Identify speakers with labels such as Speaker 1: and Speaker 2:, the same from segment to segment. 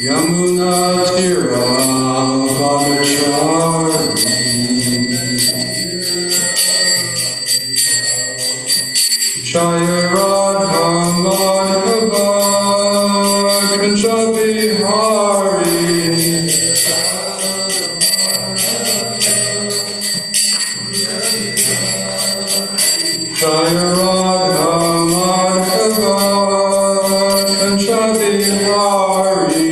Speaker 1: Yamuna Tira Vanachari Jaya Radha Madhava Kunja Bihari Jaya Radha Madhava Kunja Bihari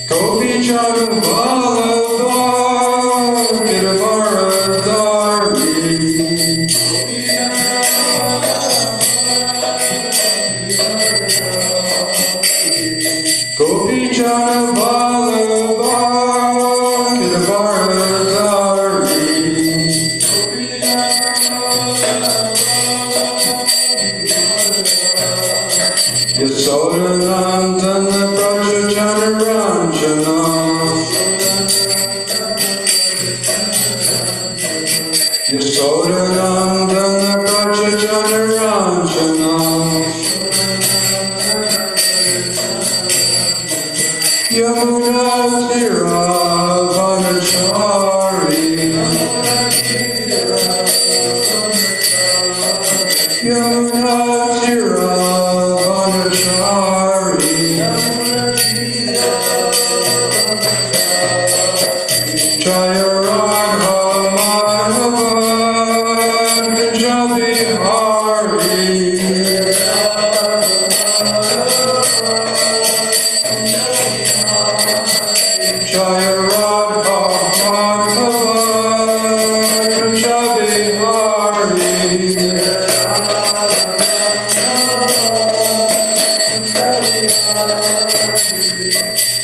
Speaker 1: Gopi Jana Vallabha Giravaradari Gopi Jana Vallabha Giravaradari Yasodanandana Braja Jana Ranjana Yasodanandana Braja Jana Ranjana Yamuna Tira Vanachari Yamuna Tira Vanachari Jaya Radha Madhava Kunja Bihari Jaya Radha Madhava Kunja Bihari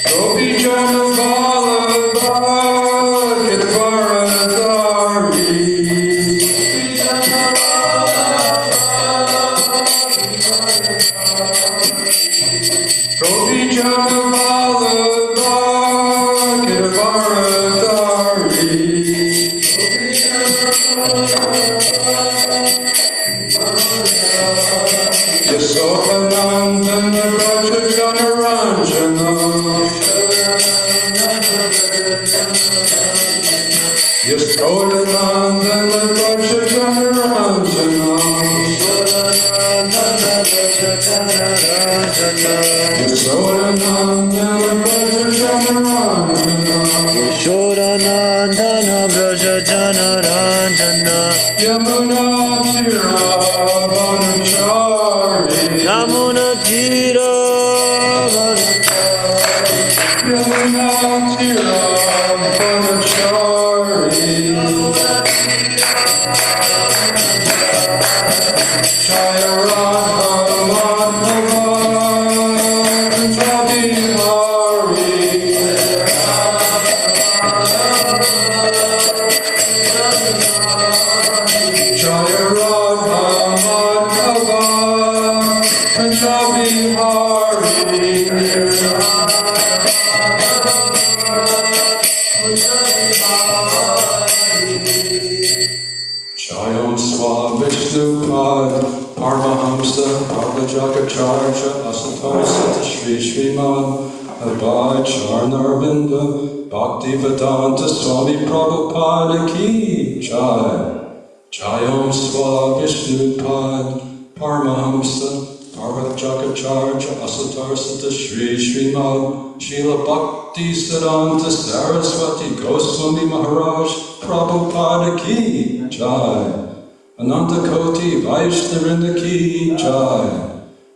Speaker 1: Gopi Jana Vallabha Giravaradari Gopi Jana Vallabha Giravaradari Yasodanandana Braja Jana Ranjana Yasodanandana Braja Jana Ranjana Yasodanandana Braja Jana Ranjana
Speaker 2: Shodanandana Braja Jana Ranjana
Speaker 1: Yamuna Tira Vanachari
Speaker 2: Yamuna Tira
Speaker 1: Yamuna Tira Vanachari Jaya Radha Madhava Kunja Bihari Jaya Radha Madhava Kunja Bihari Jayam Swa Vishnupad Paramahamsa Bhagavajakacharya Asatosita Shri Srimad Abhay Charnarvinda Bhaktivedanta Swami Prabhupada Ki Jai Jayam Swa Vishnupad Paramahamsa Bhagavajakacharya Asatosita Shri Srimad Srila Bhakti Siddhanta Saraswati Goswami Maharaj Prabhupada Ki Jai Ananta Koti Vaishnavinda Ki Jai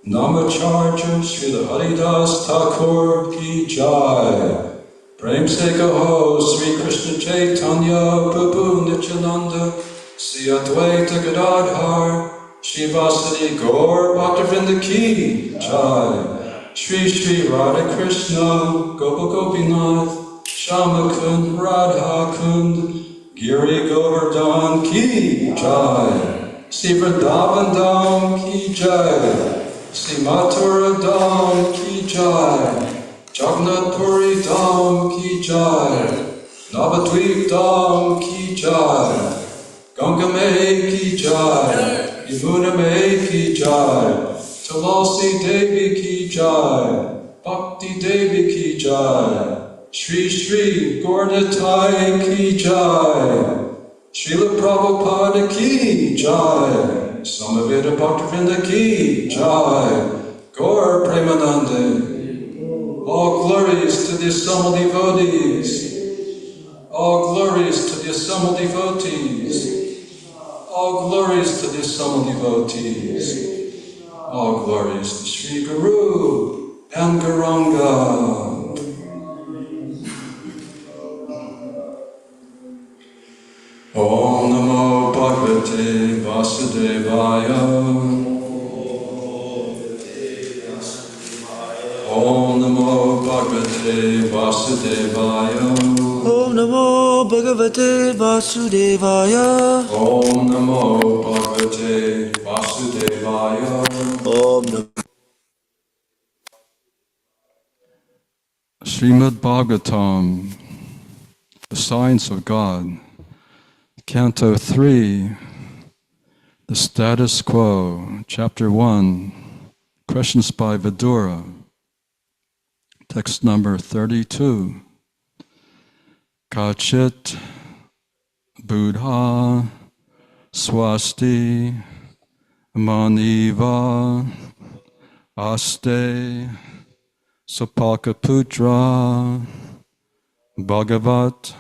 Speaker 1: Namacharya Srila Haridas Thakur Ki Jai Prem Se Kaho Sri Krishna Chaitanya Prabhu Nityananda Sri Advaita Gadadhar Shri Vasudeva Gaur Bhaktivinoda Ki Jai Shri Shri Radha Krishna Gopal Gopinath Shama Kund Radha Kund Giri Govardhan Ki Jai Sri Vrindavan Dham Ki Jai Sri Mathura Dham Ki Jai Jagannath Puri Dham Ki Jai Navadviptam ki jai, Gangame ki jai, Yamuna me ki jai, Tulasi Devi ki jai, Bhakti Devi ki jai, Shri Shri Gaurnitai ki jai, Srila Prabhupada ki jai, Samaveda Bhaktivinoda ki jai, Gaur Premanande. All glories to the assembled devotees. All glories to the assembled devotees. All glories to the assembled devotees. All glories to Sri Guru and Gauranga. Om Namo Bhagavate Vasudevaya. Om Namo Bhagavate Vasudevaya.
Speaker 2: Om Namo Bhagavate Vasudevaya.
Speaker 1: Om Namo Bhagavate Vasudevaya.
Speaker 2: Om Namo.
Speaker 1: Srimad Bhagavatam, The Science of God, Canto 3, The Status Quo, Chapter 1, Questions by Vidura, text number 32. Kachit Buddha Swasti Maniva Aste Sapakaputra Bhagavat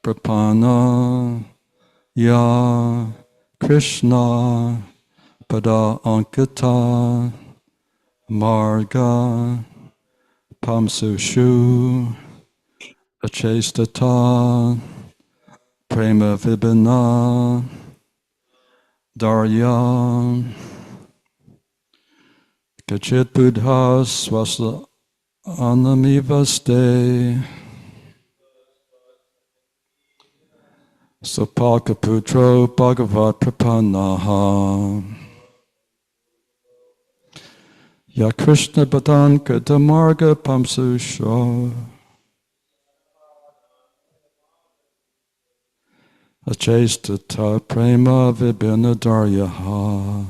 Speaker 1: Prapana Ya Krishna Pada Ankita Marga Pamsushu Achestata Prema Vibhina Darya Kachit Buddha Swasta Anamivaste Sapakaputro Bhagavat Prapanaha Ya Krishna Padan Katamarga Pamsusha Achestata Prema Vibhina Daryaha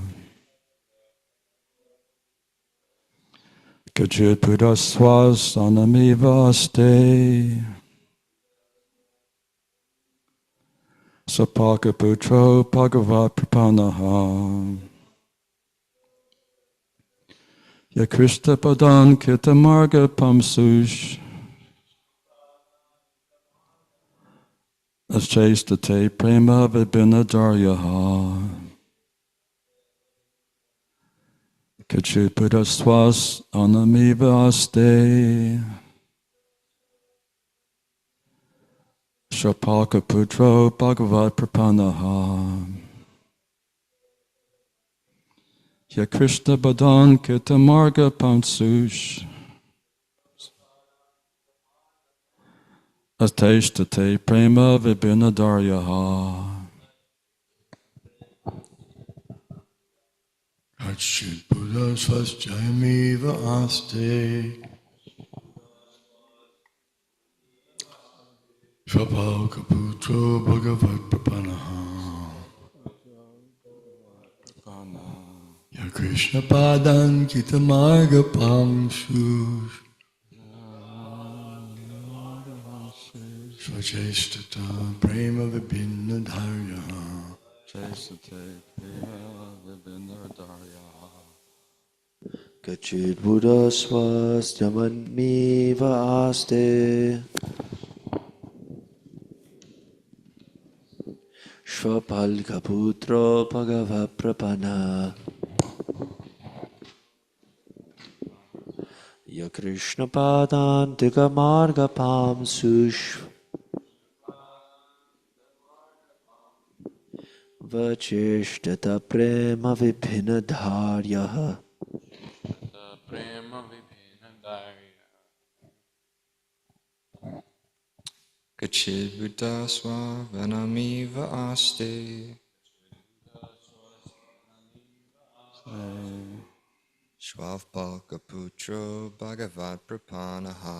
Speaker 1: Kachit Buddha Swas Anamivaste Sapakaputro Bhagavat Prapanaha Ya Krishna Padan Kitamarga Pamsush Achestate Prema Vibhina Daryaha Kachit Buddha Swas Anamiva Aste Shapakaputro Bhagavat Prapanaha Ya Krishna Padan Kitamarga Pamsush Ateshtate Prema Vibhina Daryaha
Speaker 3: Kachit Buddha Swasthayamiva Aste Svabhavakaputro Bhagavat Prapanaha Ya Krishna Padan Kitamarga Pamsu Swachestata Prema Vibhina Dharya
Speaker 2: Kachit Buddha Swastyamanmiva Aste Shvapalkaputro Bhagavat Prapana Ya Krishna Padantika Marga Pamsush Vacheshtata Prema Vibhina Dharyaha
Speaker 4: Kachid Buddha Swavanamiva Aste Shvavpalkaputro Bhagavat Prapanaha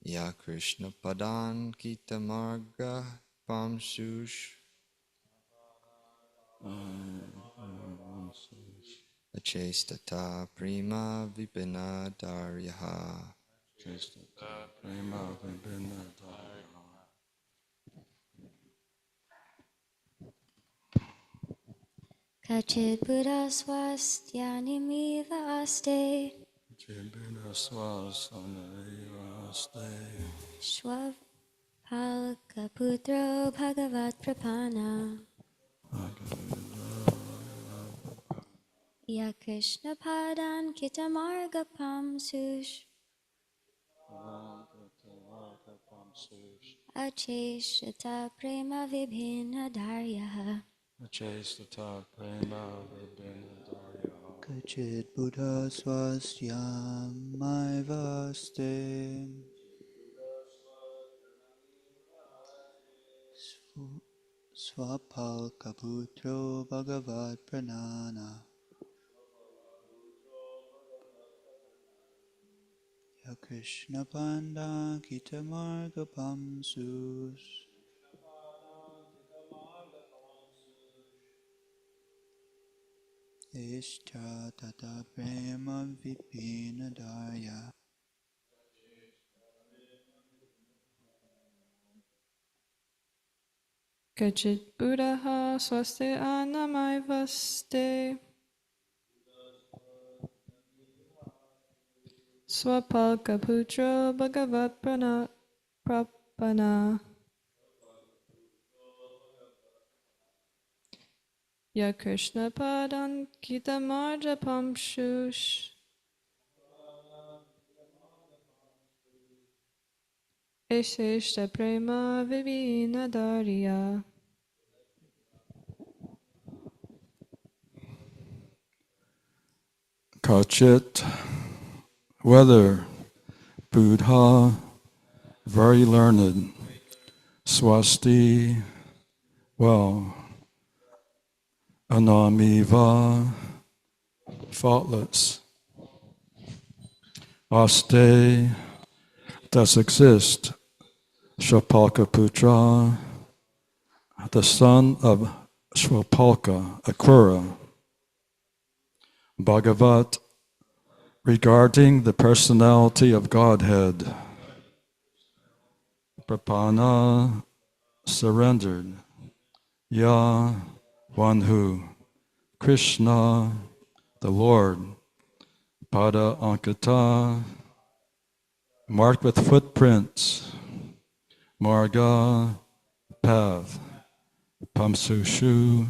Speaker 4: Ya Krishna Padan Kita Marga Pamsush Achestata Prima Vipina Daryaha
Speaker 5: Kachid Buddha Swastyanimiva Aste Shwapalka Putro Bhagavat Prapana Ya Krishna Padan Kitamarga Pamsush Acheshata Prema Vibhina Daryaha
Speaker 2: Kachit Buddha Swastyamaivaste Swapalkaputro Bhagavat Pranana Ya Krishna Panda Kitamarga Pamsus Ishta Tata Prema Vipina Daya.
Speaker 6: Kachit Buddha Swaste Anamaivaste Swapalka Putro Bhagavat Prapana Ya Krishna Padan Kita Marja Pamshush Esheshta Prema Vivina Darya.
Speaker 1: Kachit, whether Buddha, very learned, Swasti, well, Anamiva, faultless, Aste, does exist, Shwapalkaputra, the son of Shwapalka, Akrura, Bhagavat, regarding the personality of Godhead, Prapana, surrendered, Ya, one who, Krishna, the Lord, Pada Ankita, marked with footprints, Marga, path, Pamsushu,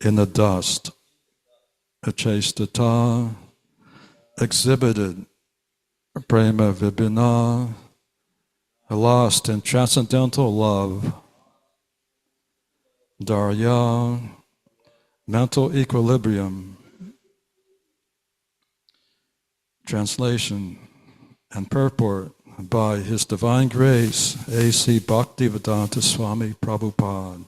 Speaker 1: in the dust, Achestata, exhibited, Prema Vibhina, lost in transcendental love, Darya, mental equilibrium. Translation and purport by His Divine Grace, A.C. Bhaktivedanta Swami Prabhupada.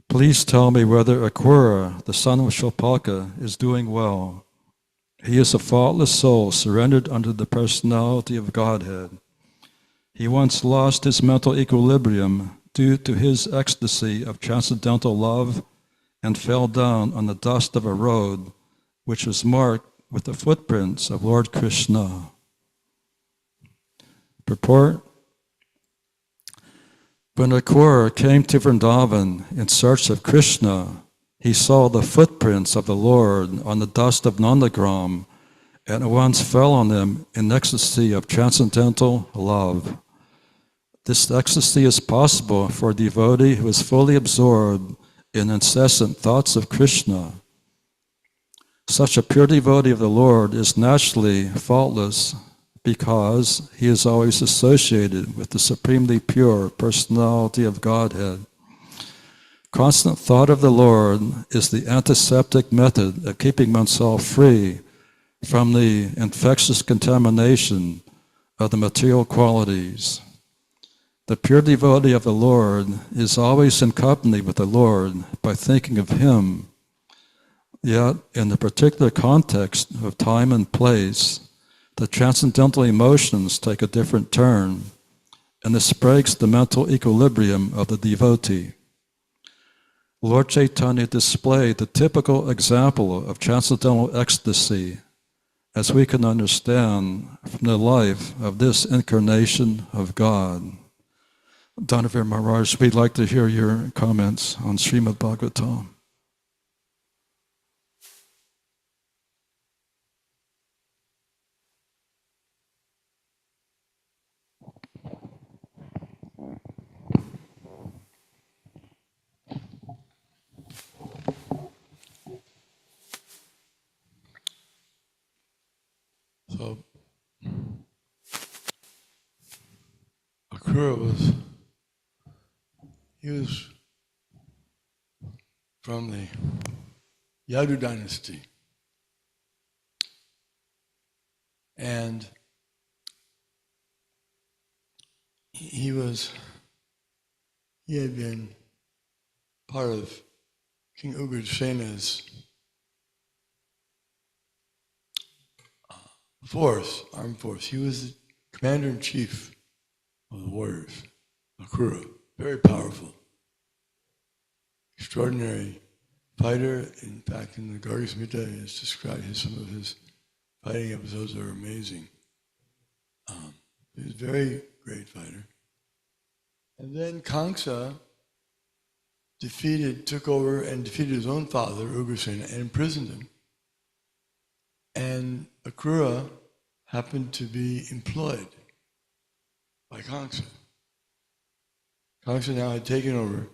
Speaker 1: Please tell me whether Akrura, the son of Shwapalka, is doing well. He is a faultless soul surrendered under the personality of Godhead. He once lost his mental equilibrium due to his ecstasy of transcendental love and fell down on the dust of a road which was marked with the footprints of Lord Krishna. Purport: when Akrura came to Vrindavan in search of Krishna, he saw the footprints of the Lord on the dust of Nandagram and at once fell on them in ecstasy of transcendental love. This ecstasy is possible for a devotee who is fully absorbed in incessant thoughts of Krishna. Such a pure devotee of the Lord is naturally faultless because he is always associated with the supremely pure personality of Godhead. Constant thought of the Lord is the antiseptic method of keeping oneself free from the infectious contamination of the material qualities. The pure devotee of the Lord is always in company with the Lord by thinking of Him. Yet, in the particular context of time and place, the transcendental emotions take a different turn, and this breaks the mental equilibrium of the devotee. Lord Chaitanya displayed the typical example of transcendental ecstasy as we can understand from the life of this incarnation of God. Dhanavir Maharaj, we'd like to hear your comments on Srimad Bhagavatam.
Speaker 3: So, Akrura was from the Yadu dynasty. And he had been part of King Ugrasena's armed force. He was the commander-in-chief of the warriors, Akrura, very powerful, extraordinary fighter. In fact, in the Garga Samhita, it's described some of his fighting episodes are amazing. He was a very great fighter. And then Kamsa took over and defeated his own father, Ugrasena, and imprisoned him. And Akrura happened to be employed by Kamsa. Kamsa now had taken over.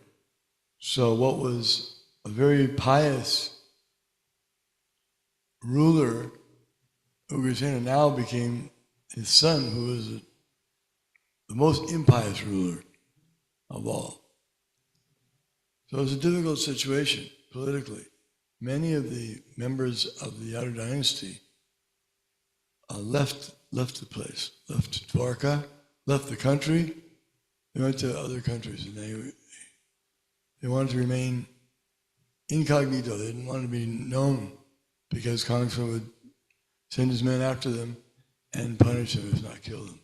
Speaker 3: So what was a very pious ruler, Ugrasena, now became his son, who was the most impious ruler of all. So it was a difficult situation politically. Many of the members of the Yadu dynasty left the place, left Dwarka, left the country. They went to other countries, and they wanted to remain incognito. They didn't want to be known because Kamsa would send his men after them and punish them, if not kill them.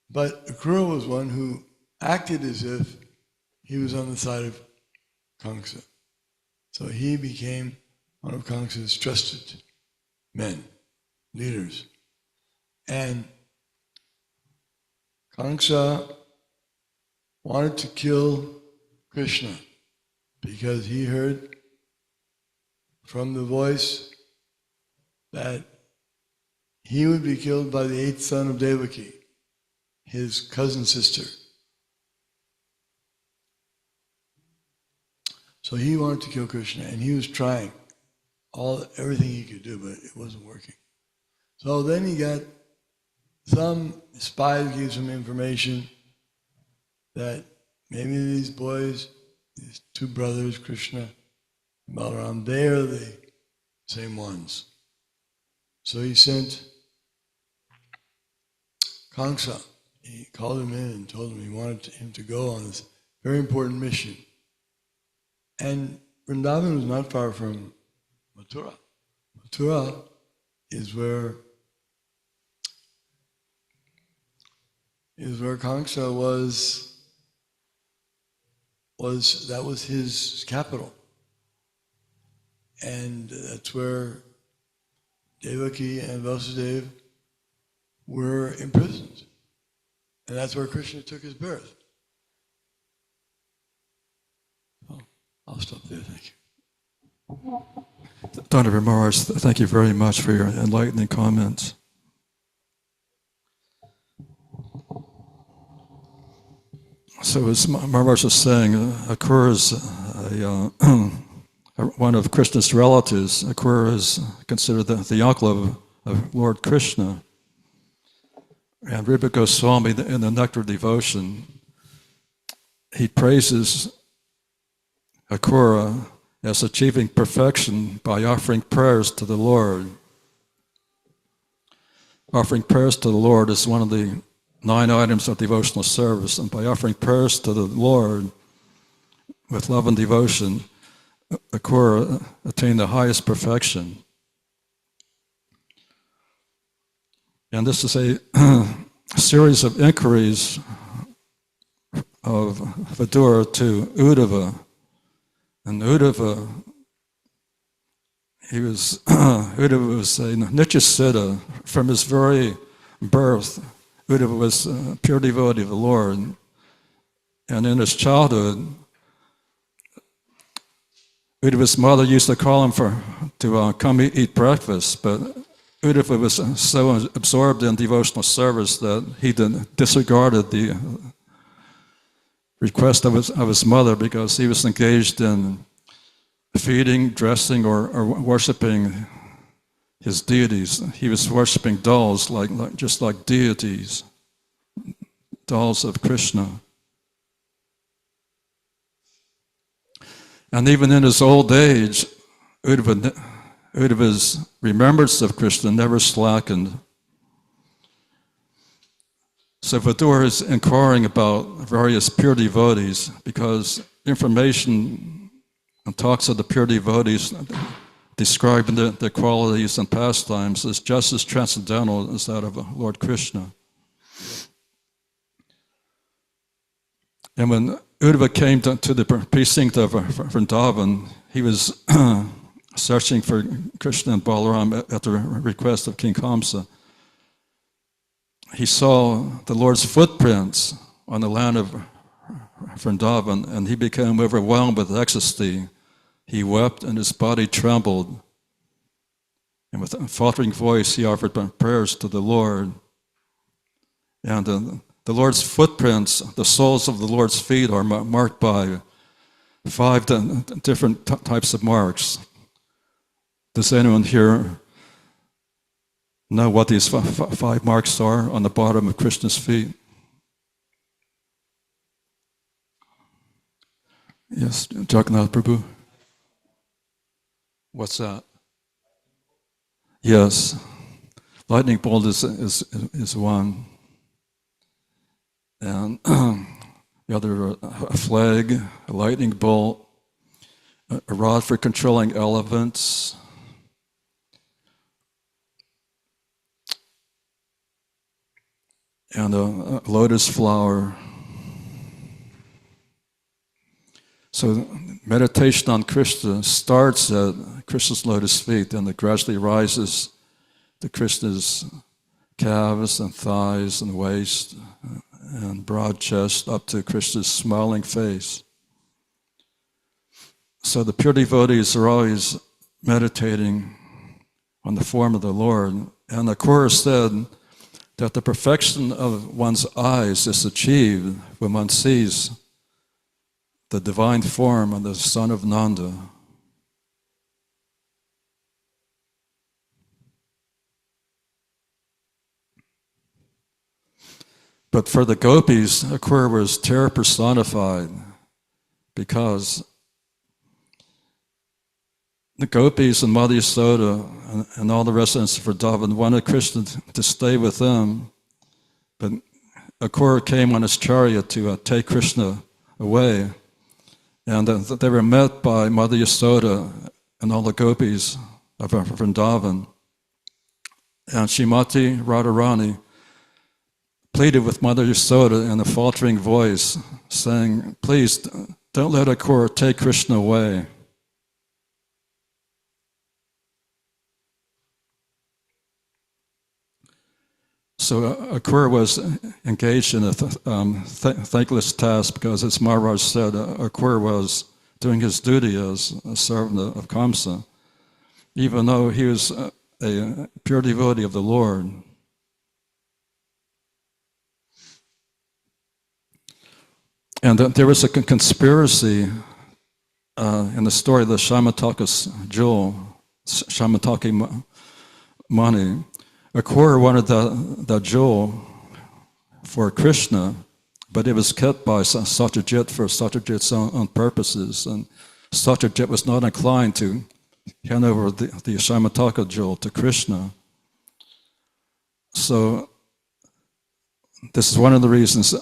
Speaker 3: But Akrura was one who acted as if he was on the side of Kamsa. So he became one of Kamsa's trusted men, leaders. And Kamsa wanted to kill Krishna because he heard from the voice that he would be killed by the eighth son of Devaki, his cousin sister. So he wanted to kill Krishna, and he was trying everything he could do, but it wasn't working. So then he got some spies gave some information that maybe these boys, these two brothers, Krishna and Balaram, they are the same ones. So he sent Kamsa. He called him in and told him he wanted him to go on this very important mission. And Vrindavan was not far from Mathura. Mathura is where Kamsa that was his capital. And that's where Devaki and Vasudeva were imprisoned. And that's where Krishna took his birth. Oh, I'll stop there, thank you.
Speaker 1: Dhanavir Maharaj, thank you very much for your enlightening comments. So as Maharaj was saying, Akrura is one of Krishna's relatives. Akrura is considered the uncle of Lord Krishna. And Rupa Goswami, in the Nectar of Devotion, he praises Akrura as achieving perfection by offering prayers to the Lord. Offering prayers to the Lord is one of the 9 items of devotional service, and by offering prayers to the Lord with love and devotion, Akrura attained the highest perfection. And this is a series of inquiries of Vidura to Uddhava. And Uddhava was a Nityasiddha from his very birth. Uddhava was a pure devotee of the Lord. And in his childhood, Uddhava's mother used to call him to come eat breakfast, but Uddhava was so absorbed in devotional service that he disregarded the request of his mother because he was engaged in feeding, dressing, or worshiping his deities. He was worshiping dolls, just like deities, dolls of Krishna. And even in his old age, Uddhava's remembrance of Krishna never slackened. So Vidura is inquiring about various pure devotees because information and talks of the pure devotees describing their qualities and pastimes is just as transcendental as that of Lord Krishna. And when Uddhava came to the precinct of Vrindavan, he was searching for Krishna and Balaram at the request of King Kamsa. He saw the Lord's footprints on the land of Vrindavan, and he became overwhelmed with ecstasy. He wept and his body trembled. And with a faltering voice, he offered prayers to the Lord. And the Lord's footprints, the soles of the Lord's feet, are marked by 5 different types of marks. Does anyone here know what these 5 marks are on the bottom of Krishna's feet? Yes, Jagannath Prabhu. What's that? Yes, lightning bolt is one. And the other, a flag, a lightning bolt, a rod for controlling elephants, and a lotus flower. So meditation on Krishna starts at Krishna's lotus feet, and it gradually rises to Krishna's calves and thighs and waist and broad chest up to Krishna's smiling face. So the pure devotees are always meditating on the form of the Lord. And the Chorus said that the perfection of one's eyes is achieved when one sees the divine form of the son of Nanda. But for the gopis, Akrura was terror personified because the gopis and Madhya Yasoda and all the residents of Vrindavan wanted Krishna to stay with them, but Akrura came on his chariot to take Krishna away. And they were met by Madhya Yasoda and all the gopis of Vrindavan. And Shrimati Radharani pleaded with Mother Yasoda in a faltering voice, saying, "Please don't let Akrura take Krishna away." So Akrura was engaged in a thankless task because, as Maharaj said, Akrura was doing his duty as a servant of Kamsa, even though he was a pure devotee of the Lord. And there was a conspiracy in the story of the Shamataka's jewel, Shamataki money. Akrura wanted that jewel for Krishna, but it was kept by Satyajit for Satyajit's own purposes, and Satyajit was not inclined to hand over the Shamataka jewel to Krishna. So this is one of the reasons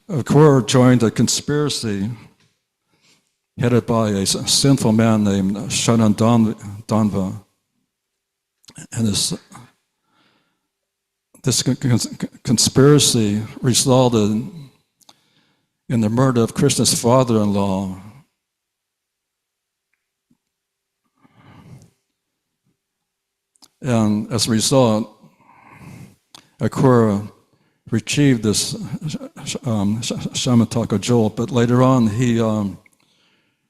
Speaker 1: Akrura joined a conspiracy headed by a sinful man named Shanandanva. And this conspiracy resulted in the murder of Krishna's father-in-law. And as a result, Akrura retrieved this Shamataka jewel, but later on he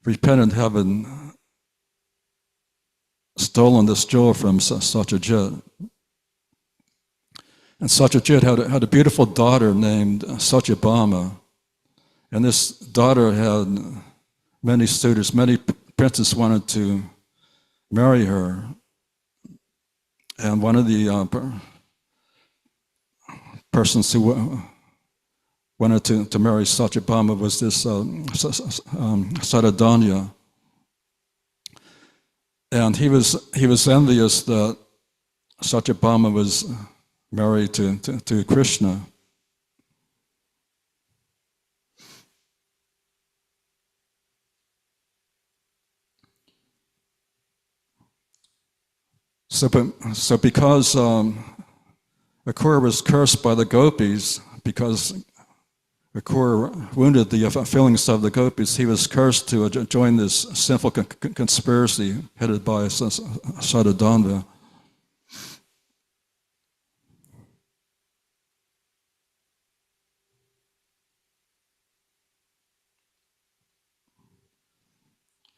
Speaker 1: repented having stolen this jewel from Satyajit. And Satyajit had a beautiful daughter named Satyabhama. And this daughter had many suitors. Many princes wanted to marry her. And one of the persons who wanted to marry Satyabhama was this Satadanya. And he was envious that Satyabhama was married to Krishna. So because Akrura was cursed by the gopis, because Akrura wounded the feelings of the gopis, he was cursed to join this sinful conspiracy headed by Sadadanda.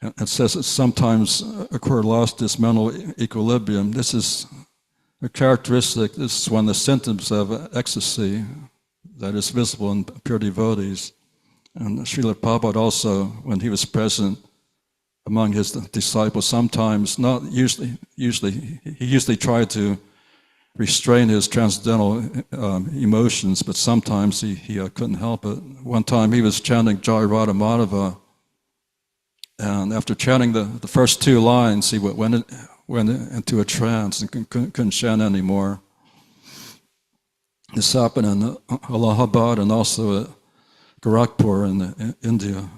Speaker 1: It says that sometimes Akrura lost his mental equilibrium. This is a characteristic, this is one of the symptoms of ecstasy that is visible in pure devotees. And Srila Prabhupada also, when he was present among his disciples, sometimes, not usually, he usually tried to restrain his transcendental emotions, but sometimes he couldn't help it. One time he was chanting Jai Radha Madhava, and after chanting the first two lines, he went into a trance and couldn't chant anymore. This happened in Allahabad and also at Gorakhpur in India.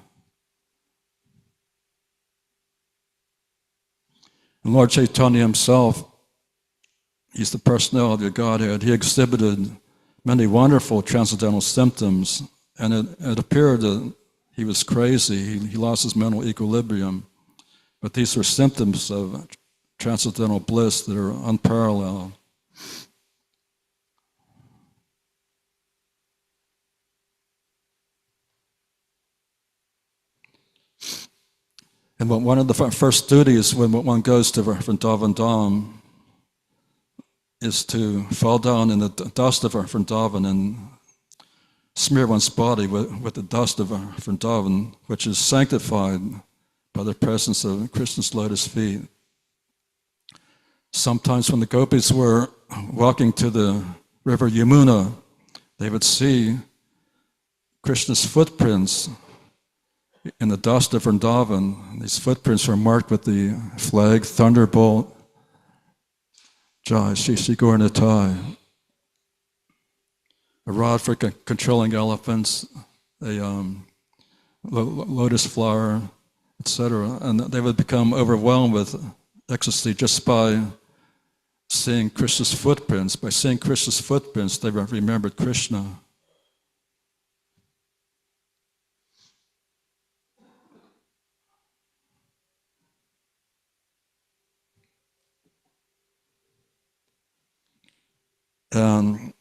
Speaker 1: And Lord Chaitanya himself, he's the personality of Godhead. He exhibited many wonderful transcendental symptoms, and it appeared that he was crazy. He lost his mental equilibrium. But these were symptoms of transcendental bliss that are unparalleled. And one of the first duties when one goes to Vrindavan Dham is to fall down in the dust of Vrindavan and smear one's body with the dust of Vrindavan, which is sanctified by the presence of Krishna's lotus feet. Sometimes when the gopis were walking to the river Yamuna, they would see Krishna's footprints in the dust of Vrindavan. These footprints were marked with the flag, thunderbolt, Jai Shri Shri Gaur Nitai, a rod for controlling elephants, a lotus flower, etc. And they would become overwhelmed with ecstasy just by seeing Krishna's footprints. By seeing Krishna's footprints, they remembered Krishna. And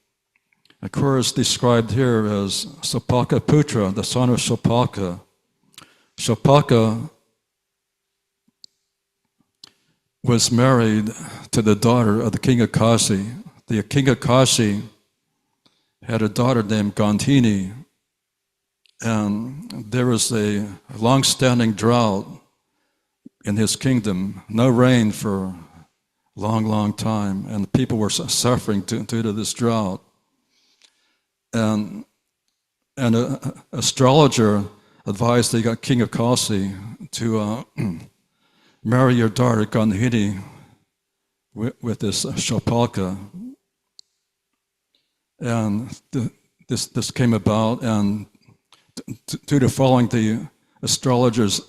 Speaker 1: Akrura is described here as Sopaka Putra, the son of Sopaka. Sopaka was married to the daughter of the king of Kashi. The king of Kashi had a daughter named Gandhini, and there was a long-standing drought in his kingdom, no rain for long time, and the people were suffering due to this drought. And an astrologer advised the king of Kasi to marry your daughter Gandhini with this Shopalka. And this came about, and due to following the astrologer's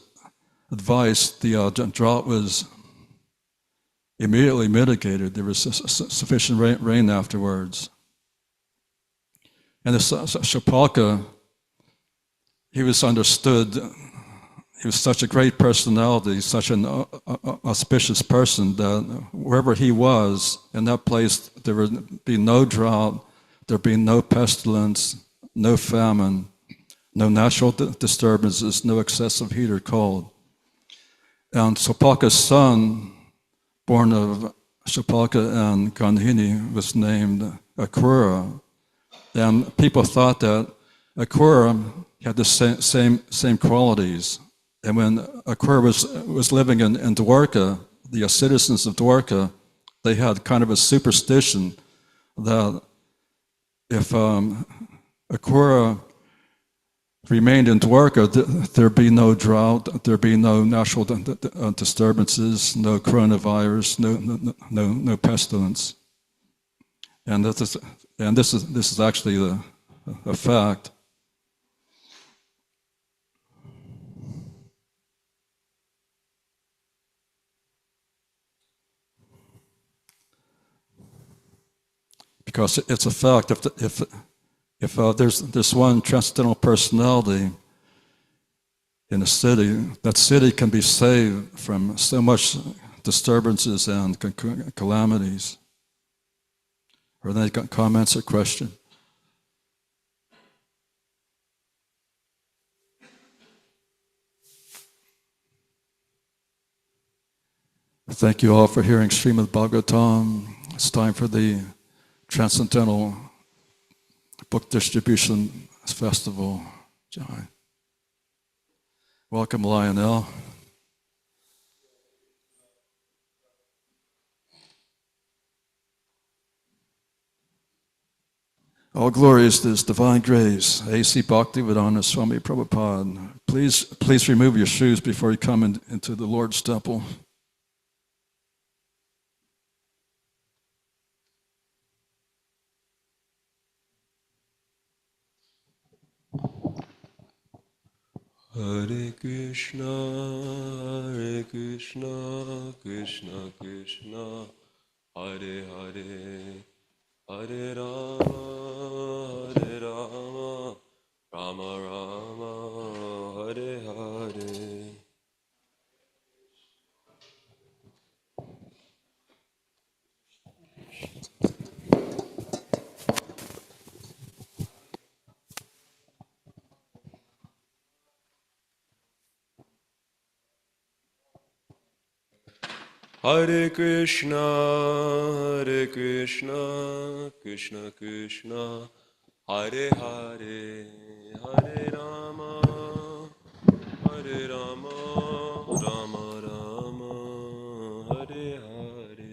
Speaker 1: advice, the drought was immediately mitigated. There was sufficient rain afterwards. And this Shapalka, he was understood. He was such a great personality, such an auspicious person that wherever he was, in that place, there would be no drought, there would be no pestilence, no famine, no natural disturbances, no excessive heat or cold. And Shapalka's son, born of Shapalka and Gandhini, was named Akrura. And people thought that Akrura had the same qualities. And when Akrura was living in Dwarka, the citizens of Dwarka, they had kind of a superstition that if Akrura remained in Dwarka, there'd be no drought, there'd be no natural disturbances, no coronavirus, no pestilence. And this is actually a fact. Because it's a fact. If there's one transcendental personality in a city, that city can be saved from so much disturbances and calamities. Are there any comments or questions? Thank you all for hearing Srimad Bhagavatam. It's time for the Transcendental Book Distribution Festival. Jai. Welcome, Lionel. All glories to His divine grace, A.C. Bhaktivedanta Swami Prabhupada. Please remove your shoes before you come into the Lord's temple.
Speaker 7: Hare Krishna, Krishna Krishna, Hare Hare, Hare Rama, Rama Rama, Hare Hare. Hare Krishna, Krishna Krishna, Hare Hare, Hare Rama, Rama Rama, Hare Hare.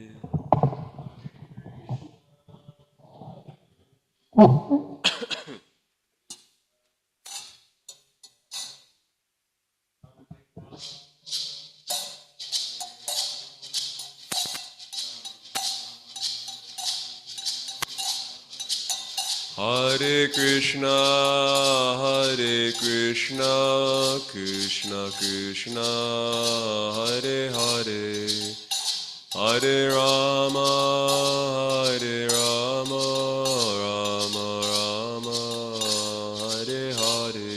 Speaker 7: Hare Krishna, Krishna Krishna, Hare Hare, Hare Rama, Rama Rama, Hare Hare.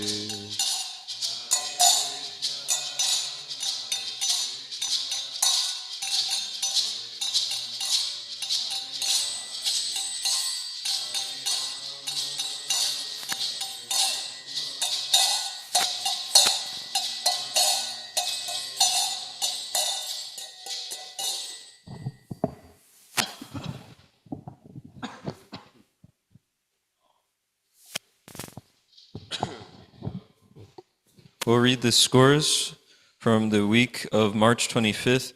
Speaker 7: We'll read the scores from the week of March 25th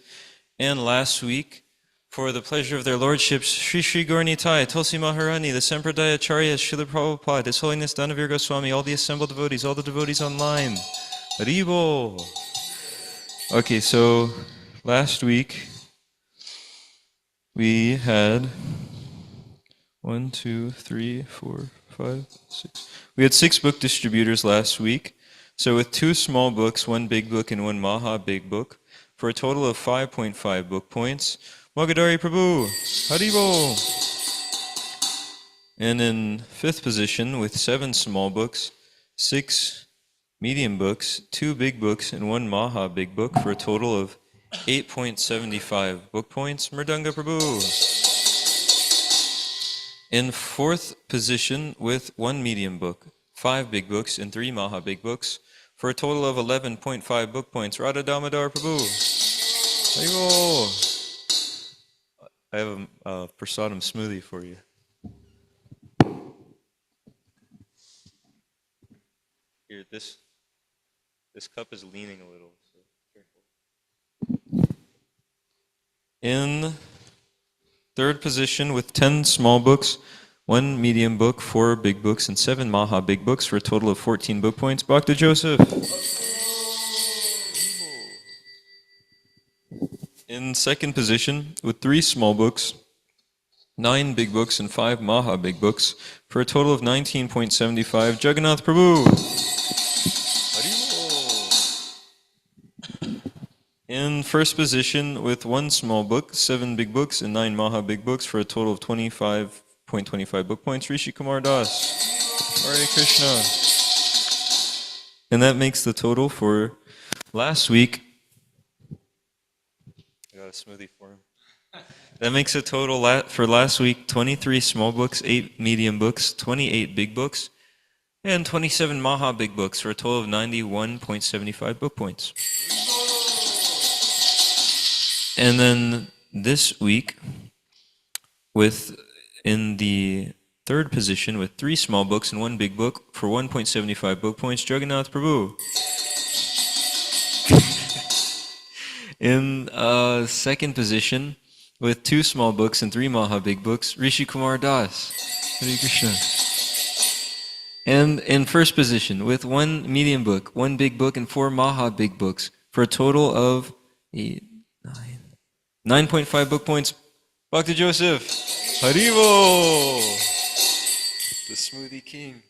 Speaker 7: and last week. For the pleasure of their lordships, Sri Sri Gauranitai, Tulsi Maharani, the Sampradaya Acharyas, Srila Prabhupada, His Holiness Dhanavir Goswami, all the assembled devotees, all the devotees online. Haribol! Okay, so last week we had 1, 2, 3, 4, 5, 6. We had 6 book distributors last week. So with 2 small books, 1 big book and 1 Maha big book, for a total of 5.5 book points. Magadari Prabhu, Haribol! And in fifth position with 7 small books, 6 medium books, 2 big books, and 1 Maha big book for a total of 8.75 book points, Mridanga Prabhu. In fourth position with 1 medium book, 5 big books, and 3 Maha big books for a total of 11.5 book points, Radha Damodar Prabhu. Haribo. I have a prasadam smoothie for you. Here, this cup is leaning a little, so careful. In third position with 10 small books, 1 medium book, 4 big books, and 7 Maha big books for a total of 14 book points, Bhakta Joseph. In second position with 3 small books, 9 big books, and 5 Maha big books for a total of 19.75, Jagannath Prabhu. In first position with 1 small book, 7 big books, and 9 Maha big books for a total of 25.25 book points, Rishi Kumar Das. Hare Krishna. And that makes the total for last week. I got a smoothie for him. That makes a total for last week 23 small books, 8 medium books, 28 big books, and 27 Maha big books for a total of 91.75 book points. And then this week, in the third position with 3 small books and 1 big book for 1.75 book points, Jagannath Prabhu. In second position with 2 small books and 3 Maha big books, Rishi Kumar Das. Hare Krishna. And in first position with 1 medium book, 1 big book, and 4 Maha big books for a total of 9.5 book points, Bhakta Joseph. Haribo! The smoothie king.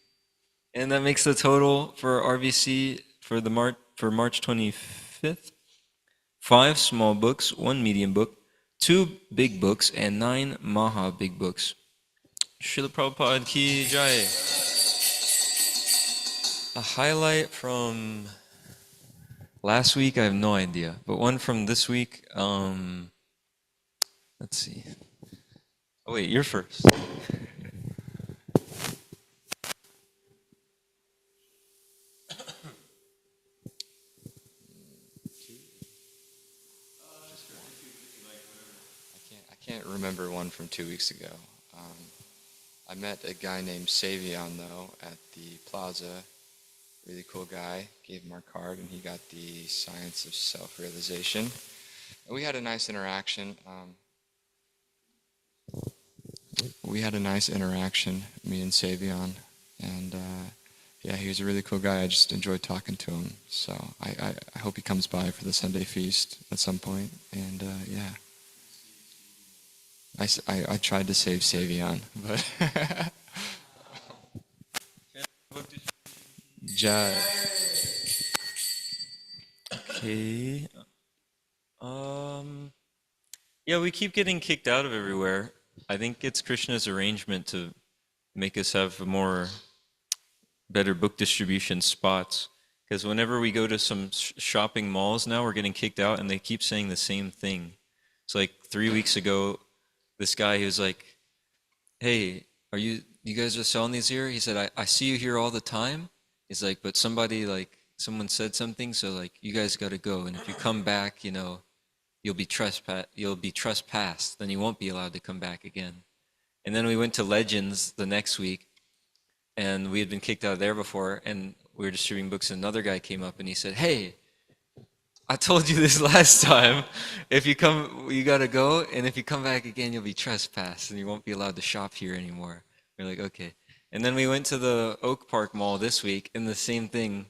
Speaker 7: And that makes the total for RVC for March 25th. 5 small books, 1 medium book, 2 big books, and 9 Maha big books. Srila Prabhupada ki jai. A highlight from last week, I have no idea. But one from this week, let's see. Oh wait, you're first.
Speaker 4: I can't remember one from 2 weeks ago. I met a guy named Savion, though, at the plaza. Really cool guy. Gave him our card, and he got the Science of Self-Realization. And we had a nice interaction. Me and Savion. And yeah, he was a really cool guy. I just enjoyed talking to him. So I hope he comes by for the Sunday feast at some point. And yeah. I tried to save Savion, but Jai.
Speaker 7: Okay. Yeah, we keep getting kicked out of everywhere. I think it's Krishna's arrangement to make us have better book distribution spots. Because whenever we go to some shopping malls now, we're getting kicked out, and they keep saying the same thing. It's like 3 weeks ago, this guy, he was like, "Hey, you guys are selling these here?" He said, I see you here all the time. He's like, "But someone said something, so like you guys got to go, and if you come back, you'll be trespassed, then you won't be allowed to come back again." And then we went to Legends the next week, and we had been kicked out of there before, and we were distributing books, and another guy came up and he said, "Hey, I told you this last time. If you come, you gotta go, and if you come back again, you'll be trespassed, and you won't be allowed to shop here anymore." We're like, "Okay." And then we went to the Oak Park Mall this week, and the same thing.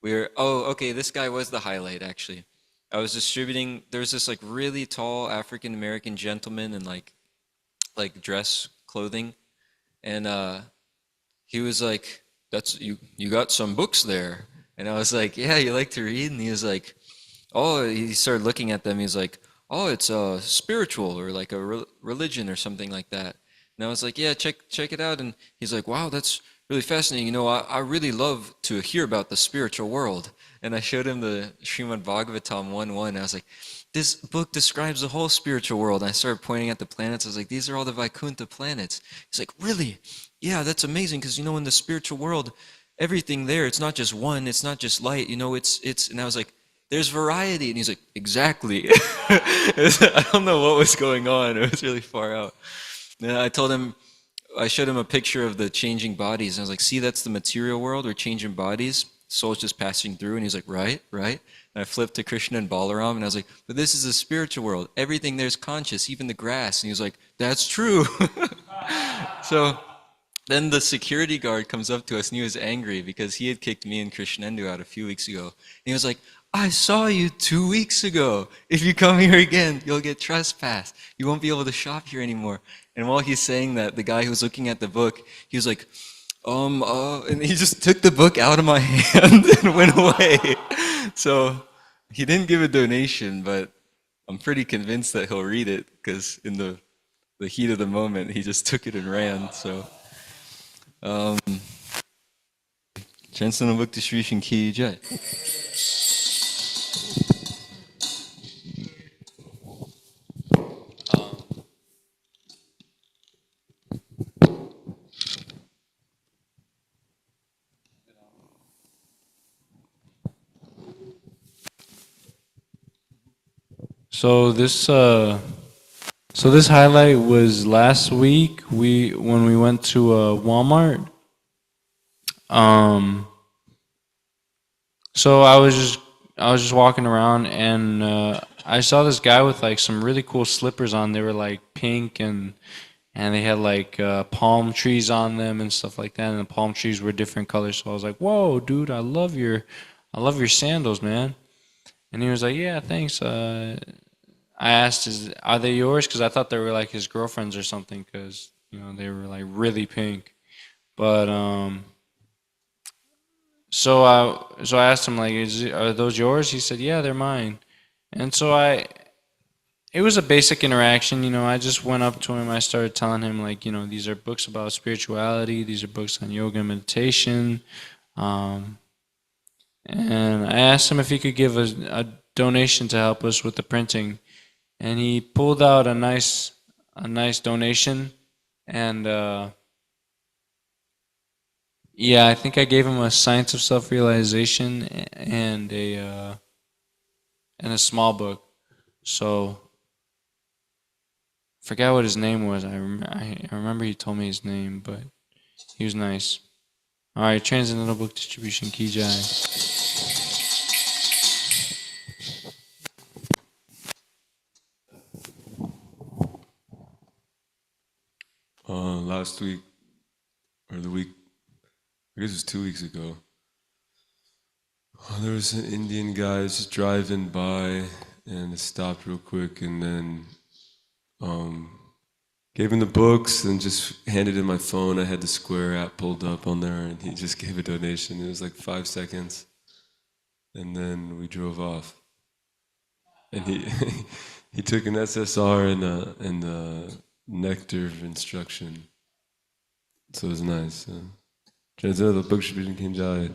Speaker 7: This guy was the highlight, actually. I was distributing, there was this like really tall African-American gentleman in like dress clothing, and he was like, you got some books there." And I was like, "Yeah, you like to read?" And he was like, he started looking at them. He was like, "Oh, it's spiritual or like a religion or something like that." And I was like, yeah, check it out. And he's like, wow, that's really fascinating. You know, I really love to hear about the spiritual world. And I showed him the Srimad Bhagavatam 1:1. I was like, this book describes the whole spiritual world. And I started pointing at the planets. I was like, these are all the Vaikuntha planets. He's like, really? Yeah, that's amazing. Because, you know, in the spiritual world, everything there, it's not just one, it's not just light, you know, it's, and I was like, there's variety. And he's like, exactly. I don't know what was going on. It was really far out. And I showed him a picture of the changing bodies. And I was like, see, that's the material world. We're changing bodies. Soul's just passing through. And he's like, right. And I flipped to Krishna and Balaram. And I was like, but this is the spiritual world. Everything there's conscious, even the grass. And he was like, that's true. So then the security guard comes up to us and he was angry because he had kicked me and Krishnendu out a few weeks ago. And he was like, I saw you 2 weeks ago. If you come here again, you'll get trespassed. You won't be able to shop here anymore. And while he's saying that, the guy who was looking at the book, he was like, and he just took the book out of my hand and went away. So he didn't give a donation, but I'm pretty convinced that he'll read it because in the heat of the moment, he just took it and ran. So, Chansana Bhakti Shri Ki Jai.
Speaker 8: So this highlight was last week. When we went to Walmart. So I was just walking around and I saw this guy with like some really cool slippers on. They were like pink and they had like palm trees on them and stuff like that. And the palm trees were different colors. So I was like, "Whoa, dude! I love your sandals, man." And he was like, "Yeah, thanks." I asked, "Are they yours?" Because I thought they were like his girlfriend's or something. Because you know they were like really pink. But so I asked him like, "Are those yours?" He said, "Yeah, they're mine." And so it was a basic interaction. You know, I just went up to him. I started telling him like, you know, these are books about spirituality. These are books on yoga and meditation. And I asked him if he could give a donation to help us with the printing. And he pulled out a nice donation, and yeah, I think I gave him a Science of Self-Realization and a small book. So I forgot what his name was. I remember he told me his name, but he was nice. All right, Transcendental Book Distribution, Ki Jai.
Speaker 9: Last week, or the week, I guess it was 2 weeks ago, there was an Indian guy just driving by and stopped real quick and then gave him the books and just handed him my phone. I had the Square app pulled up on there and he just gave a donation. It was like 5 seconds and then we drove off. And he he took an SSR and a nectar of instruction. So it was nice. Transcendental Book Distribution, Ki Jai.